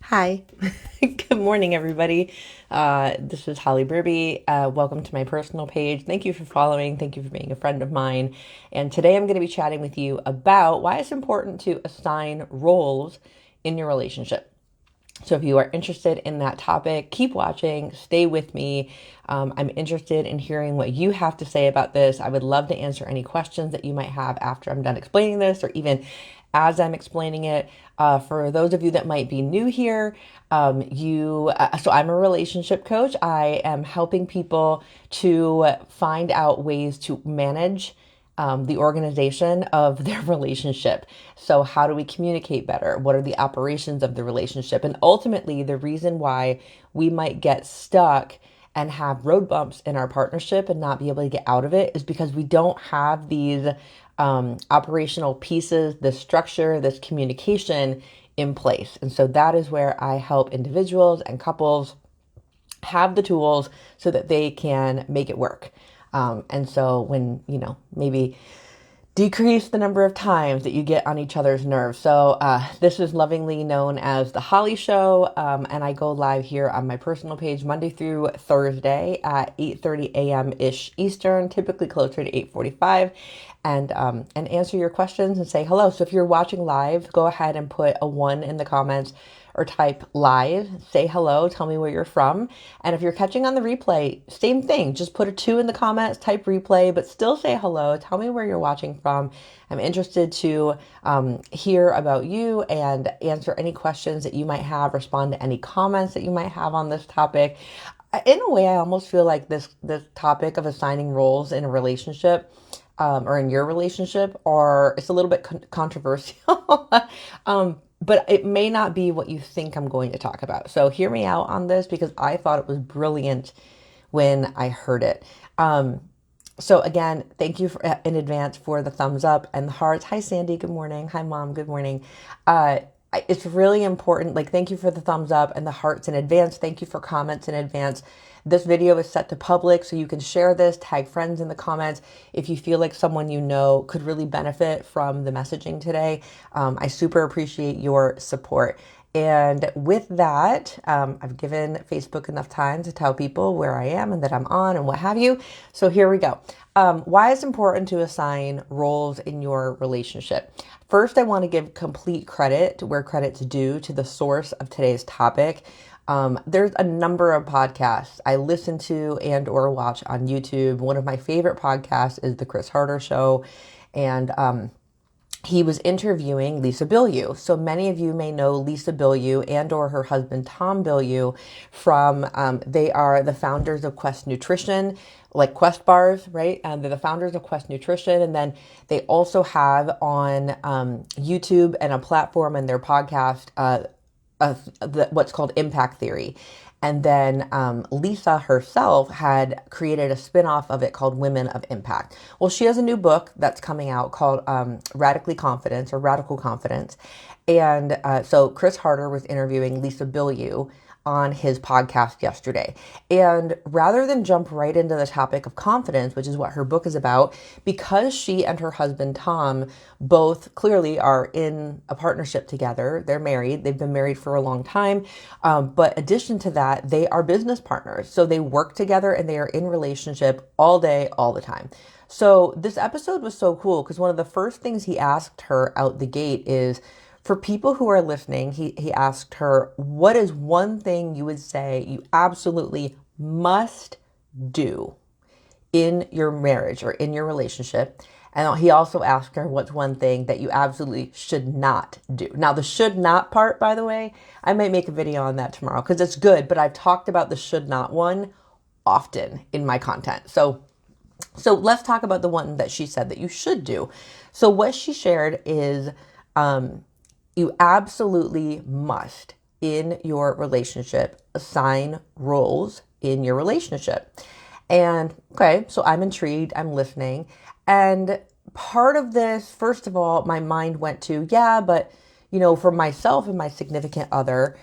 Hi. Good morning, everybody. This is Holly Berube. Welcome to my personal page. Thank you for following. Thank you for being a friend of mine. And today I'm going to be chatting with you about why it's important to assign roles in your relationship. So if you are interested in that topic, keep watching, stay with me. I'm interested in hearing what you have to say about this. I would love to answer any questions that you might have after I'm done explaining this, or even as I'm explaining it. For those of you that might be new here, so I'm a relationship coach. I am helping people to find out ways to manage the organization of their relationship. So, how do we communicate better? What are the operations of the relationship? And ultimately, the reason why we might get stuck and have road bumps in our partnership and not be able to get out of it is because we don't have these operational pieces, this structure, this communication in place. And so, that is where I help individuals and couples have the tools so that they can make it work. And so when, maybe decrease the number of times that you get on each other's nerves. So this is lovingly known as the Holly Show, and I go live here on my personal page Monday through Thursday at 8:30 a.m. ish Eastern, typically closer to 8:45, and answer your questions and say hello. So if you're watching live, go ahead and put a 1 in the comments or type live, say hello, tell me where you're from. And if you're catching on the replay, same thing. Just put a 2 in the comments, type replay, but still say hello. Tell me where you're watching from. I'm interested to hear about you and answer any questions that you might have, respond to any comments that you might have on this topic. In a way, I almost feel like this topic of assigning roles in a relationship or in your relationship, or it's a little bit controversial. But it may not be what you think I'm going to talk about. So hear me out on this because I thought it was brilliant when I heard it. So again, thank you in advance for the thumbs up and the hearts. Hi, Sandy. Good morning. Hi, Mom. Good morning. It's really important. Like, thank you for the thumbs up and the hearts in advance. Thank you for comments in advance. This video is set to public, so you can share this, tag friends in the comments if you feel like someone you know could really benefit from the messaging today. I super appreciate your support. And with that, I've given Facebook enough time to tell people where I am and that I'm on and what have you. So here we go. Why it's important to assign roles in your relationship. First, I want to give complete credit where credit's due to the source of today's topic. There's a number of podcasts I listen to and or watch on YouTube. One of my favorite podcasts is The Chris Harder Show. And he was interviewing Lisa Bilyeu. So many of you may know Lisa Bilyeu and or her husband, Tom Bilyeu, from, they are the founders of Quest Nutrition, like Quest bars, right? And they're the founders of Quest Nutrition. And then they also have on YouTube and a platform in their podcast, what's called Impact Theory. And then Lisa herself had created a spinoff of it called Women of Impact. Well, she has a new book that's coming out called Radically Confidence or Radical Confidence. And so Chris Harder was interviewing Lisa Bilyeu on his podcast yesterday. And rather than jump right into the topic of confidence, which is what her book is about, because she and her husband, Tom, both clearly are in a partnership together. They're married. They've been married for a long time. But addition to that, they are business partners. So they work together and they are in relationship all day, all the time. So this episode was so cool because one of the first things he asked her out the gate is, for people who are listening, he asked her, what is one thing you would say you absolutely must do in your marriage or in your relationship? And he also asked her, what's one thing that you absolutely should not do? Now, the should not part, by the way, I might make a video on that tomorrow because it's good, but I've talked about the should not one often in my content. So let's talk about the one that she said that you should do. So what she shared is, you absolutely must, in your relationship, assign roles in your relationship. And okay, so I'm intrigued, I'm listening. And part of this, first of all, my mind went to, yeah, but for myself and my significant other,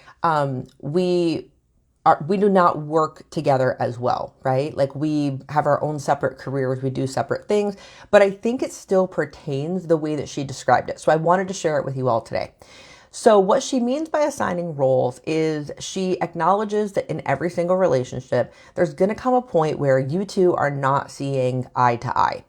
we do not work together as well, right? Like, we have our own separate careers, we do separate things, but I think it still pertains the way that she described it. So I wanted to share it with you all today. So what she means by assigning roles is she acknowledges that in every single relationship, there's going to come a point where you two are not seeing eye to eye.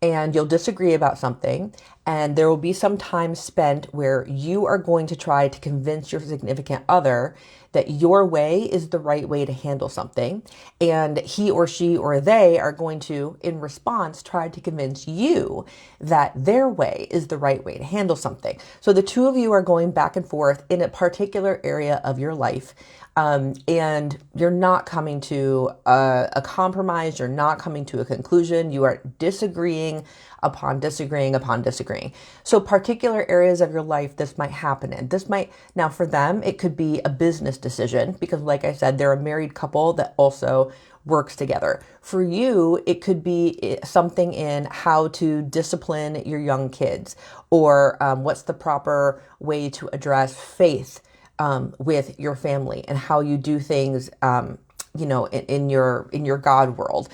And you'll disagree about something, and there will be some time spent where you are going to try to convince your significant other that your way is the right way to handle something, and he or she or they are going to, in response, try to convince you that their way is the right way to handle something. So the two of you are going back and forth in a particular area of your life. And you're not coming to a compromise. You're not coming to a conclusion. You are disagreeing upon disagreeing upon disagreeing. So particular areas of your life this might happen in. This might, now for them, it could be a business decision because like I said, they're a married couple that also works together. For you, it could be something in how to discipline your young kids or what's the proper way to address faith with your family and how you do things, in your God world.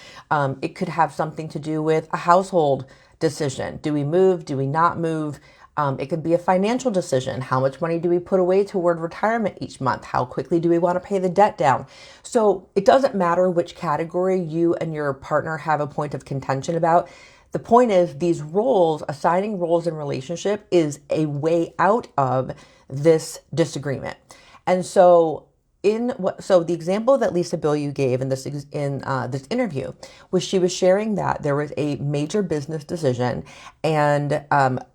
It could have something to do with a household decision. Do we move? Do we not move? It could be a financial decision. How much money do we put away toward retirement each month? How quickly do we want to pay the debt down? So it doesn't matter which category you and your partner have a point of contention about. The point is these roles, assigning roles in relationship is a way out of this disagreement. And so the example that Lisa Bilyeu gave in this interview was she was sharing that there was a major business decision, and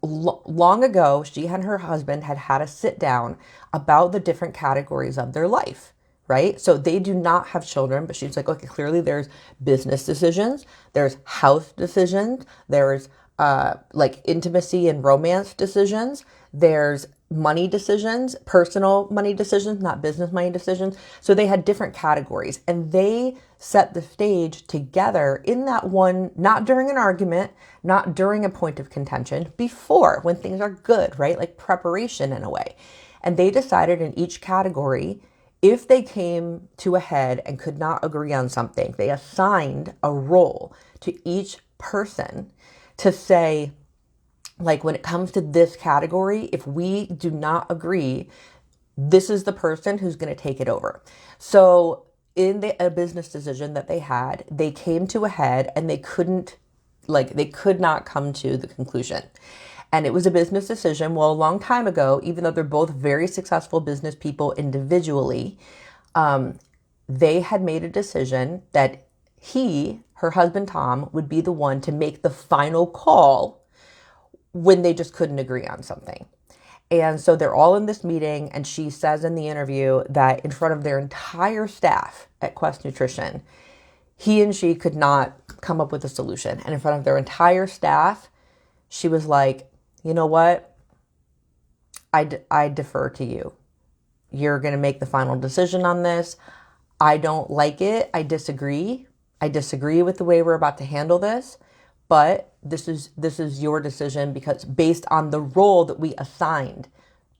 long ago she and her husband had a sit down about the different categories of their life. Right? So they do not have children, but she's like, okay, clearly there's business decisions, there's house decisions, there's like intimacy and romance decisions, there's money decisions, personal money decisions, not business money decisions. So they had different categories and they set the stage together in that one, not during an argument, not during a point of contention, before when things are good, right? Like preparation in a way. And they decided in each category, if they came to a head and could not agree on something, they assigned a role to each person to say, like, when it comes to this category, if we do not agree, this is the person who's going to take it over. So in a business decision that they had, they came to a head and they could not come to the conclusion. And it was a business decision. Well, a long time ago, even though they're both very successful business people individually, they had made a decision that her husband, Tom, would be the one to make the final call when they just couldn't agree on something. And so they're all in this meeting, and she says in the interview that in front of their entire staff at Quest Nutrition, he and she could not come up with a solution. And in front of their entire staff, she was like, you know what? I defer to you. You're going to make the final decision on this. I don't like it. I disagree. I disagree with the way we're about to handle this, but this is your decision because based on the role that we assigned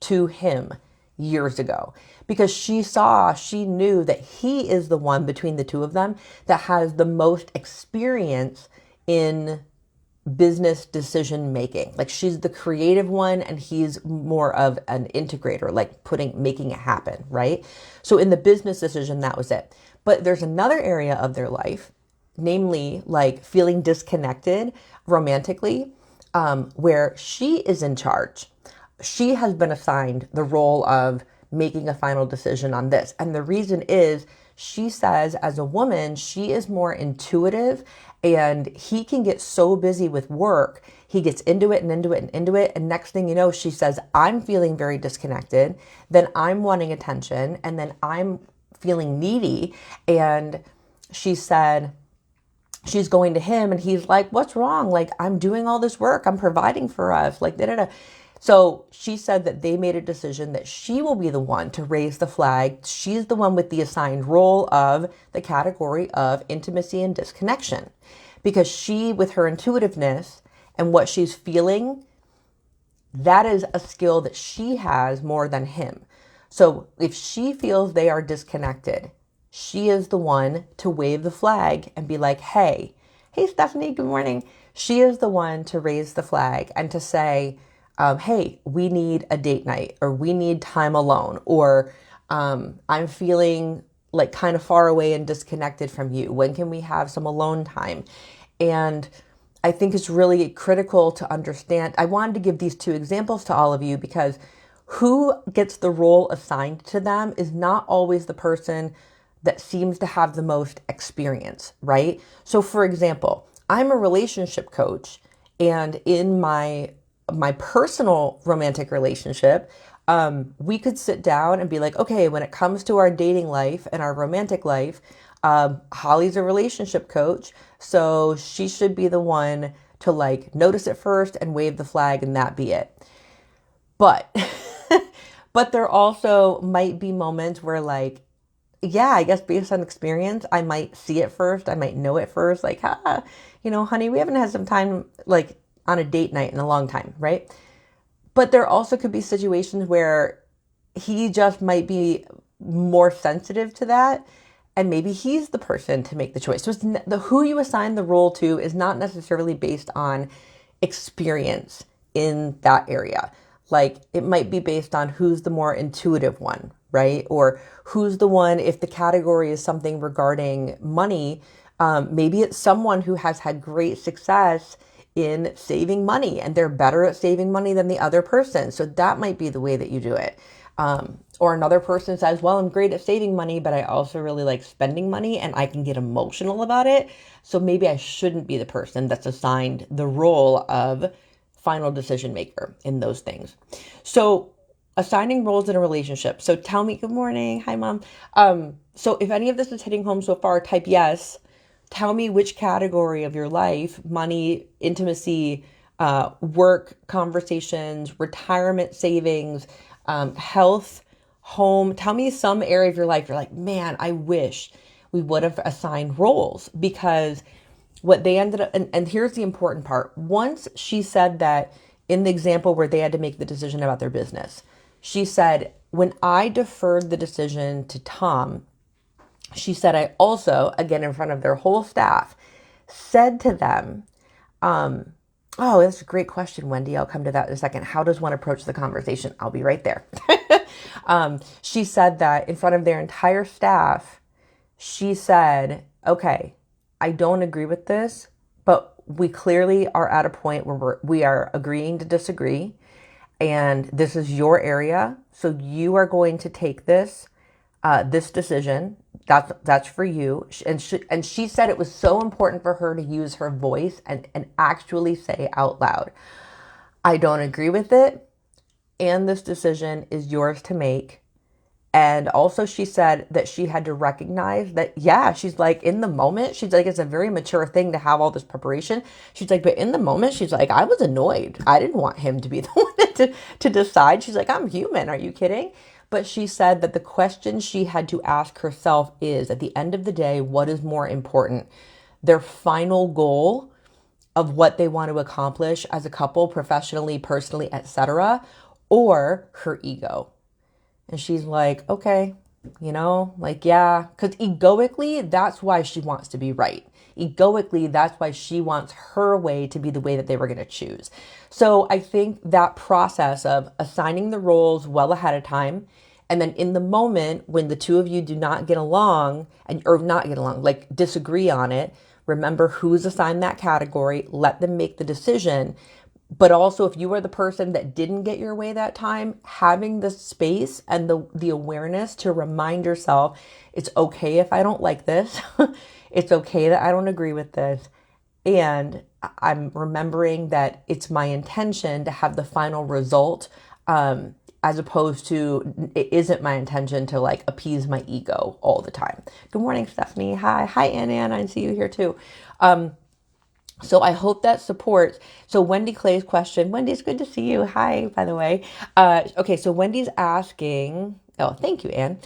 to him years ago, because she knew that he is the one between the two of them that has the most experience in business decision making. Like she's the creative one and he's more of an integrator, like making it happen, right? So in the business decision, that was it. But there's another area of their life, namely like feeling disconnected romantically, where she is in charge. She has been assigned the role of making a final decision on this. And the reason is, she says as a woman, she is more intuitive and he can get so busy with work. He gets into it and into it and into it. And next thing you know, she says, I'm feeling very disconnected. Then I'm wanting attention. And then I'm feeling needy. And she said, she's going to him and he's like, what's wrong? Like, I'm doing all this work. I'm providing for us. Like, da-da-da. So she said that they made a decision that she will be the one to raise the flag. She's the one with the assigned role of the category of intimacy and disconnection, because she, with her intuitiveness and what she's feeling, that is a skill that she has more than him. So if she feels they are disconnected, she is the one to wave the flag and be like, hey, Stephanie, good morning. She is the one to raise the flag and to say, hey, we need a date night, or we need time alone, or I'm feeling like kind of far away and disconnected from you. When can we have some alone time? And I think it's really critical to understand. I wanted to give these two examples to all of you because who gets the role assigned to them is not always the person that seems to have the most experience, right? So for example, I'm a relationship coach, and in my personal romantic relationship, we could sit down and be like, okay, when it comes to our dating life and our romantic life, Holly's a relationship coach, so she should be the one to like notice it first and wave the flag, and that be it. But but there also might be moments where like, yeah, I guess based on experience, I might see it first. I might know it first. Like, honey, we haven't had some time like on a date night in a long time, right? But there also could be situations where he just might be more sensitive to that. And maybe he's the person to make the choice. So it's the who you assign the role to is not necessarily based on experience in that area. Like it might be based on who's the more intuitive one, right? Or who's the one, if the category is something regarding money, maybe it's someone who has had great success in saving money and they're better at saving money than the other person. So that might be the way that you do it. Or another person says, well, I'm great at saving money, but I also really like spending money and I can get emotional about it. So maybe I shouldn't be the person that's assigned the role of final decision maker in those things. So assigning roles in a relationship. So tell me, good morning. Hi, mom. So if any of this is hitting home so far, type yes. Tell me which category of your life, money, intimacy, work, conversations, retirement savings, health, home. Tell me some area of your life you're like, man, I wish we would have assigned roles, because what they ended up, and here's the important part. Once she said that in the example where they had to make the decision about their business, she said, when I deferred the decision to Tom, she said, I also, again, in front of their whole staff, said to them, oh, that's a great question, Wendy. I'll come to that in a second. How does one approach the conversation? I'll be right there. She said that in front of their entire staff, she said, okay, I don't agree with this, but we clearly are at a point where we are agreeing to disagree. And this is your area. So you are going to take this decision. That's for you. And she said it was so important for her to use her voice and actually say out loud, I don't agree with it. And this decision is yours to make. And also she said that she had to recognize that, yeah, she's like in the moment, she's like, it's a very mature thing to have all this preparation. She's like, but in the moment, she's like, I was annoyed. I didn't want him to be the one to decide. She's like, I'm human. Are you kidding? But she said that the question she had to ask herself is, at the end of the day, what is more important? Their final goal of what they want to accomplish as a couple, professionally, personally, etc., or her ego. And she's like, okay, like, yeah, because egoically, that's why she wants to be right. Egoically, that's why she wants her way to be the way that they were going to choose. So I think that process of assigning the roles well ahead of time, and then in the moment when the two of you do not get along, or not get along, like disagree on it, remember who's assigned that category, let them make the decision. But also, if you are the person that didn't get your way that time, having the space and the awareness to remind yourself, it's okay if I don't like this. It's okay that I don't agree with this. And I'm remembering that it's my intention to have the final result, as opposed to it isn't my intention to like appease my ego all the time. Good morning, Stephanie. Hi, Ann. I see you here too. So I hope that supports. So Wendy Clay's question, Wendy, it's good to see you. Hi, by the way. Okay, so Wendy's asking, oh, thank you, Anne.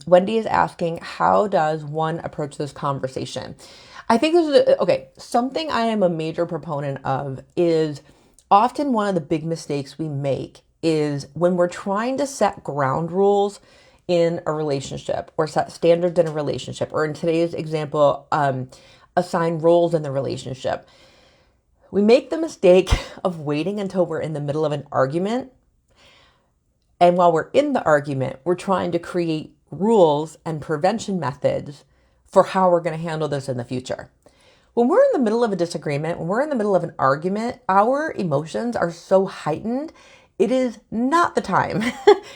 Wendy is asking, how does one approach this conversation? I think this is, okay, something I am a major proponent of is often one of the big mistakes we make is when we're trying to set ground rules in a relationship or set standards in a relationship, or in today's example, assign roles in the relationship. We make the mistake of waiting until we're in the middle of an argument. And while we're in the argument, we're trying to create rules and prevention methods for how we're going to handle this in the future. When we're in the middle of a disagreement, when we're in the middle of an argument, our emotions are so heightened. It is not the time.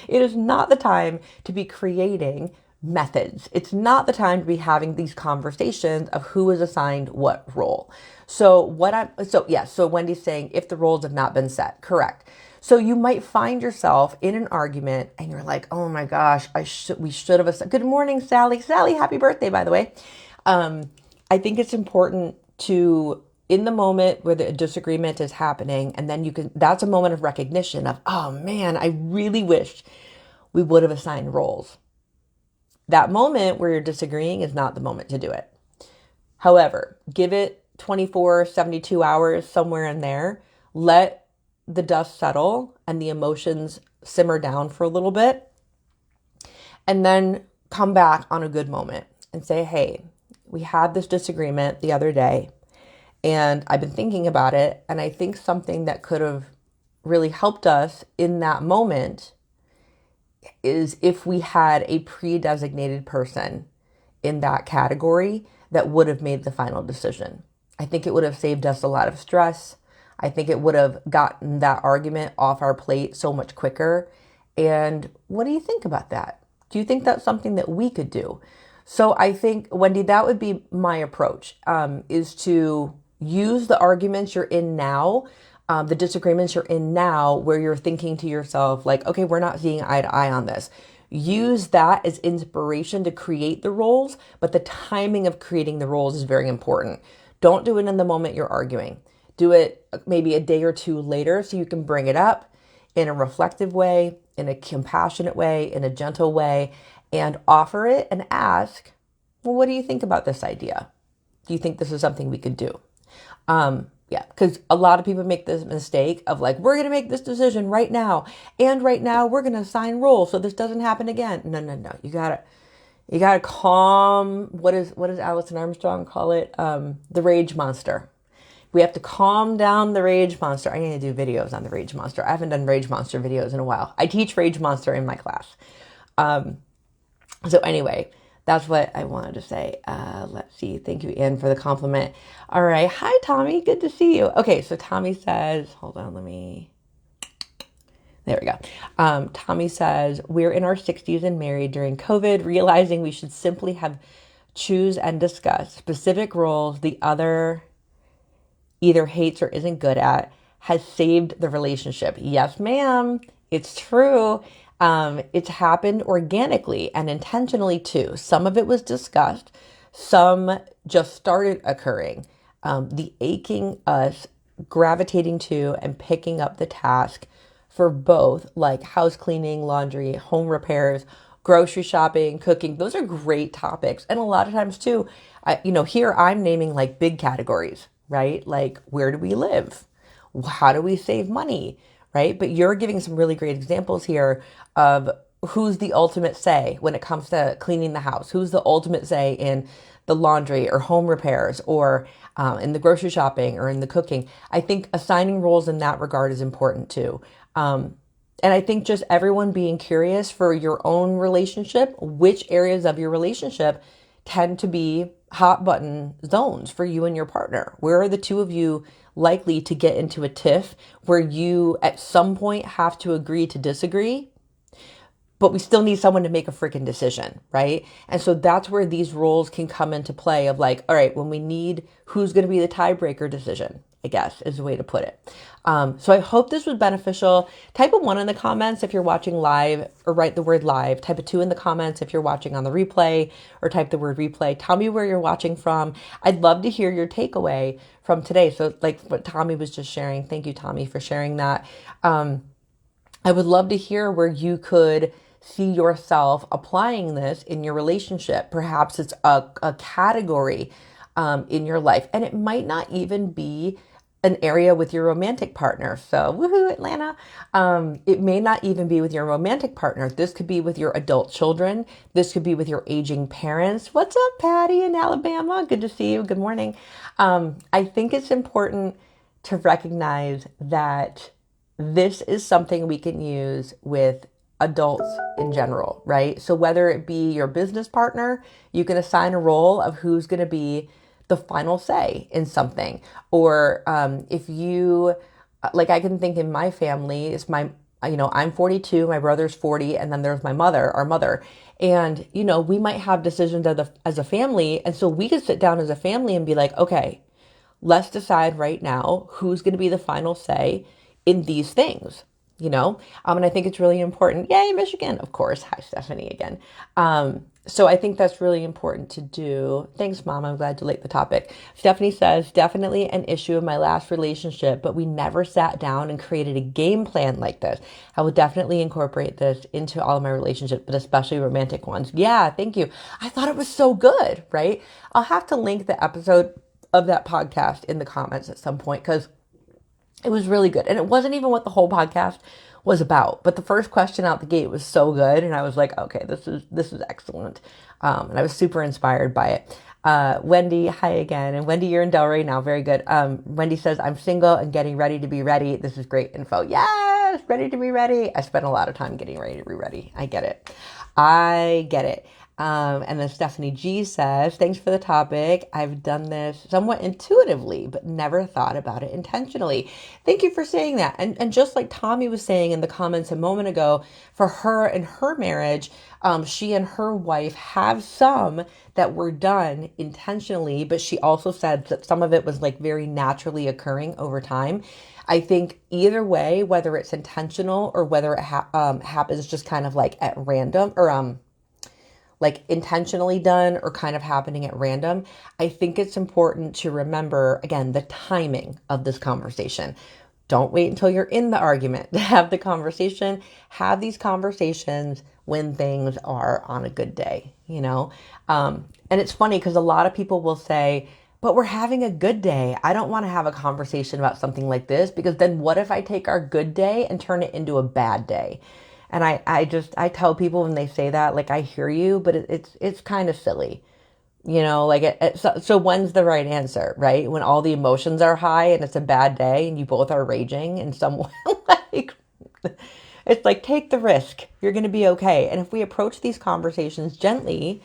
It is not the time to be creating methods. It's not the time to be having these conversations of who is assigned what role. So Wendy's saying if the roles have not been set, correct. So you might find yourself in an argument and you're like, oh my gosh, we should have. Good morning, Sally. Sally, happy birthday, by the way. I think it's important to, in the moment where the disagreement is happening, and then that's a moment of recognition of, oh man, I really wish we would have assigned roles. That moment where you're disagreeing is not the moment to do it. However, give it 24, 72 hours, somewhere in there. Let the dust settle and the emotions simmer down for a little bit. And then come back on a good moment and say, hey, we had this disagreement the other day and I've been thinking about it. And I think something that could have really helped us in that moment is if we had a pre-designated person in that category that would have made the final decision. I think it would have saved us a lot of stress. I think it would have gotten that argument off our plate so much quicker. And what do you think about that? Do you think that's something that we could do? So I think, Wendy, that would be my approach, is to use the arguments you're in now, the disagreements you're in now, where you're thinking to yourself, like, okay, we're not seeing eye to eye on this. Use that as inspiration to create the roles, but the timing of creating the roles is very important. Don't do it in the moment you're arguing. Do it maybe a day or two later so you can bring it up in a reflective way, in a compassionate way, in a gentle way, and offer it and ask, well, what do you think about this idea? Do you think this is something we could do? Because a lot of people make this mistake of like, we're going to make this decision right now. And right now we're going to assign roles so this doesn't happen again. No. You gotta calm, what does Alison Armstrong call it? The rage monster. We have to calm down the rage monster. I need to do videos on the rage monster. I haven't done rage monster videos in a while. I teach rage monster in my class. So anyway, that's what I wanted to say. Let's see. Thank you, Anne, for the compliment. All right. Hi, Tommy. Good to see you. Okay. So Tommy says, hold on, there we go. Tommy says, we're in our 60s and married during COVID, realizing we should simply have choose and discuss specific roles the other either hates or isn't good at has saved the relationship. Yes, ma'am. It's true. It's happened organically and intentionally too. Some of it was discussed. Some just started occurring. The aching us gravitating to and picking up the task for both, like house cleaning, laundry, home repairs, grocery shopping, cooking. Those are great topics. And a lot of times too, here I'm naming like big categories, right? Like, where do we live? How do we save money? Right? But you're giving some really great examples here of who's the ultimate say when it comes to cleaning the house. Who's the ultimate say in the laundry or home repairs or in the grocery shopping or in the cooking. I think assigning roles in that regard is important too. And I think just everyone being curious for your own relationship, which areas of your relationship tend to be hot button zones for you and your partner. Where are the two of you likely to get into a tiff where you at some point have to agree to disagree, but we still need someone to make a freaking decision, right? And so that's where these roles can come into play of like, all right, when we need who's going to be the tiebreaker decision, I guess is the way to put it. So I hope this was beneficial. Type a 1 in the comments if you're watching live, or write the word live. Type a 2 in the comments if you're watching on the replay, or type the word replay. Tell me where you're watching from. I'd love to hear your takeaway from today. So like what Tommy was just sharing. Thank you, Tommy, for sharing that. I would love to hear where you could see yourself applying this in your relationship. Perhaps it's a category in your life, and it might not even be an area with your romantic partner. So woohoo, Atlanta. It may not even be with your romantic partner. This could be with your adult children. This could be with your aging parents. What's up, Patty in Alabama? Good to see you. Good morning. I think it's important to recognize that this is something we can use with adults in general, right? So whether it be your business partner, you can assign a role of who's going to be the final say in something. Or if you, like, I can think in my family, it's my, I'm 42, my brother's 40, and then there's my mother, our mother. And, we might have decisions as a family. And so we could sit down as a family and be like, okay, let's decide right now who's going to be the final say in these things, and I think it's really important. Yay, Michigan, of course. Hi, Stephanie again. So I think that's really important to do. Thanks, Mom. I'm glad you liked the topic. Stephanie says, definitely an issue of my last relationship, but we never sat down and created a game plan like this. I will definitely incorporate this into all of my relationships, but especially romantic ones. Yeah, thank you. I thought it was so good, right? I'll have to link the episode of that podcast in the comments at some point because it was really good. And it wasn't even what the whole podcast was about. But the first question out the gate was so good. And I was like, okay, this is excellent. And I was super inspired by it. Wendy, hi again. And Wendy, you're in Delray now. Very good. Wendy says, I'm single and getting ready to be ready. This is great info. Yes, ready to be ready. I spent a lot of time getting ready to be ready. I get it. I get it. And then Stephanie G says, thanks for the topic. I've done this somewhat intuitively, but never thought about it intentionally. Thank you for saying that. And just like Tommy was saying in the comments a moment ago, for her and her marriage, she and her wife have some that were done intentionally, but she also said that some of it was like very naturally occurring over time. I think either way, whether it's intentional or whether it happens just kind of like at random or like intentionally done or kind of happening at random, I think it's important to remember, again, the timing of this conversation. Don't wait until you're in the argument to have the conversation. Have these conversations when things are on a good day, And it's funny because a lot of people will say, but we're having a good day. I don't want to have a conversation about something like this because then what if I take our good day and turn it into a bad day? And I tell people when they say that, like, I hear you, but it's kind of silly, so when's the right answer, right? When all the emotions are high and it's a bad day and you both are raging in some way, like, it's like, take the risk. You're going to be okay. And if we approach these conversations gently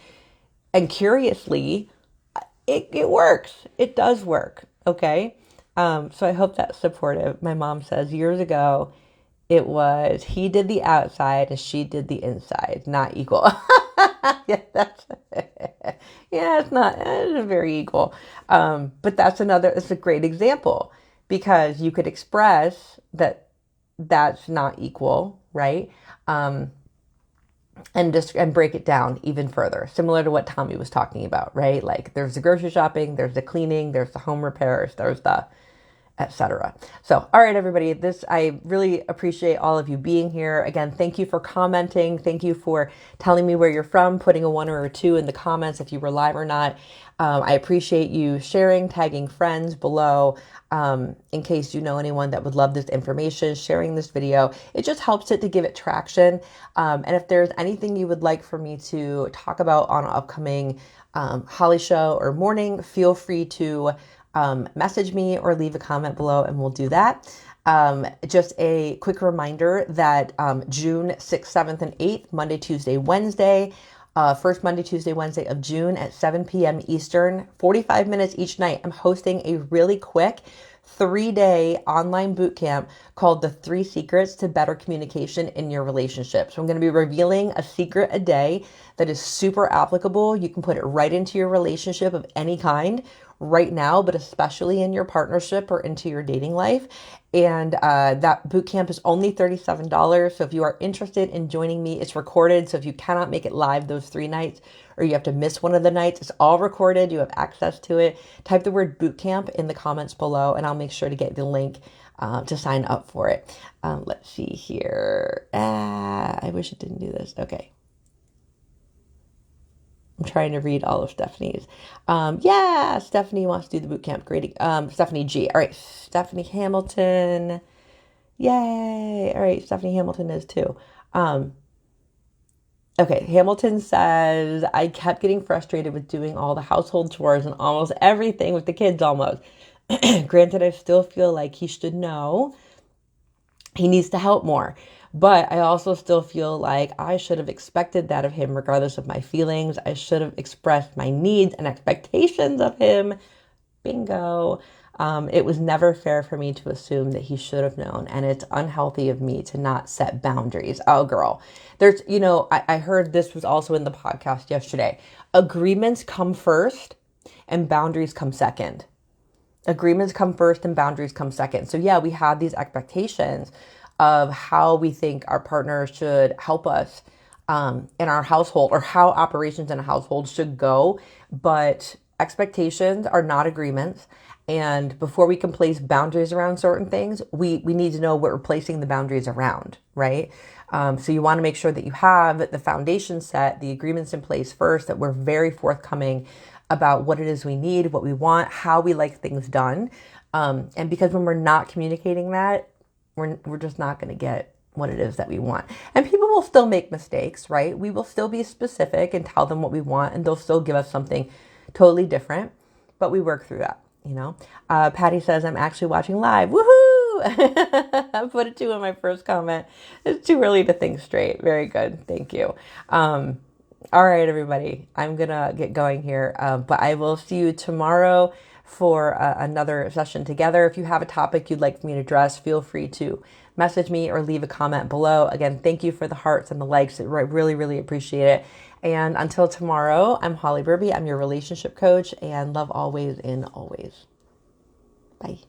and curiously, it works. It does work. Okay. So I hope that's supportive. My mom says years ago, it was he did the outside and she did the inside, not equal. Yeah, it's not it's very equal. But it's a great example because you could express that that's not equal, right? And break it down even further, similar to what Tommy was talking about, right? Like there's the grocery shopping, there's the cleaning, there's the home repairs, there's the etc. So, all right, everybody, I really appreciate all of you being here. Again, thank you for commenting. Thank you for telling me where you're from, putting a 1 or a 2 in the comments if you were live or not. I appreciate you sharing, tagging friends below in case you know anyone that would love this information, sharing this video. It just helps it to give it traction. And if there's anything you would like for me to talk about on an upcoming Holly show or morning, feel free to message me or leave a comment below and we'll do that. Just a quick reminder that June 6th, 7th, and 8th, Monday, Tuesday, Wednesday, first Monday, Tuesday, Wednesday of June at 7 p.m. Eastern, 45 minutes each night. I'm hosting a really quick 3-day online boot camp called the 3 Secrets to Better Communication in Your Relationship. So I'm going to be revealing a secret a day that is super applicable. You can put it right into your relationship of any kind right now, but especially in your partnership or into your dating life. And that boot camp is only $37. So if you are interested in joining me, it's recorded. So if you cannot make it live those 3 nights, or you have to miss one of the nights, it's all recorded. You have access to it. Type the word boot camp in the comments below, and I'll make sure to get the link to sign up for it. Let's see here. I wish it didn't do this. Okay. I'm trying to read all of Stephanie's. Yeah, Stephanie wants to do the boot camp. Great. Stephanie G. All right. Stephanie Hamilton. Yay. All right. Stephanie Hamilton is too. Okay. Hamilton says, I kept getting frustrated with doing all the household chores and almost everything with the kids almost. Granted, I still feel like he should know he needs to help more. But I also still feel like I should have expected that of him, regardless of my feelings. I should have expressed my needs and expectations of him. Bingo. It was never fair for me to assume that he should have known. And it's unhealthy of me to not set boundaries. Oh, girl. I heard this was also in the podcast yesterday. Agreements come first and boundaries come second. Agreements come first and boundaries come second. So yeah, we have these expectations of how we think our partner should help us in our household, or how operations in a household should go. But expectations are not agreements. And before we can place boundaries around certain things, we need to know what we're placing the boundaries around, right? So you want to make sure that you have the foundation set, the agreements in place first, that we're very forthcoming about what it is we need, what we want, how we like things done. And because when we're not communicating that, we're just not going to get what it is that we want. And people will still make mistakes, right? We will still be specific and tell them what we want, and they'll still give us something totally different, but we work through that, you know? Patty says, I'm actually watching live. Woohoo! I put it too in my first comment. It's too early to think straight. Very good. Thank you. All right, everybody, I'm going to get going here, but I will see you tomorrow for another session together. If you have a topic you'd like me to address, feel free to message me or leave a comment below. Again, thank you for the hearts and the likes. I really, really appreciate it. And until tomorrow, I'm Holly Berube. I'm your relationship coach, and love always in always. Bye.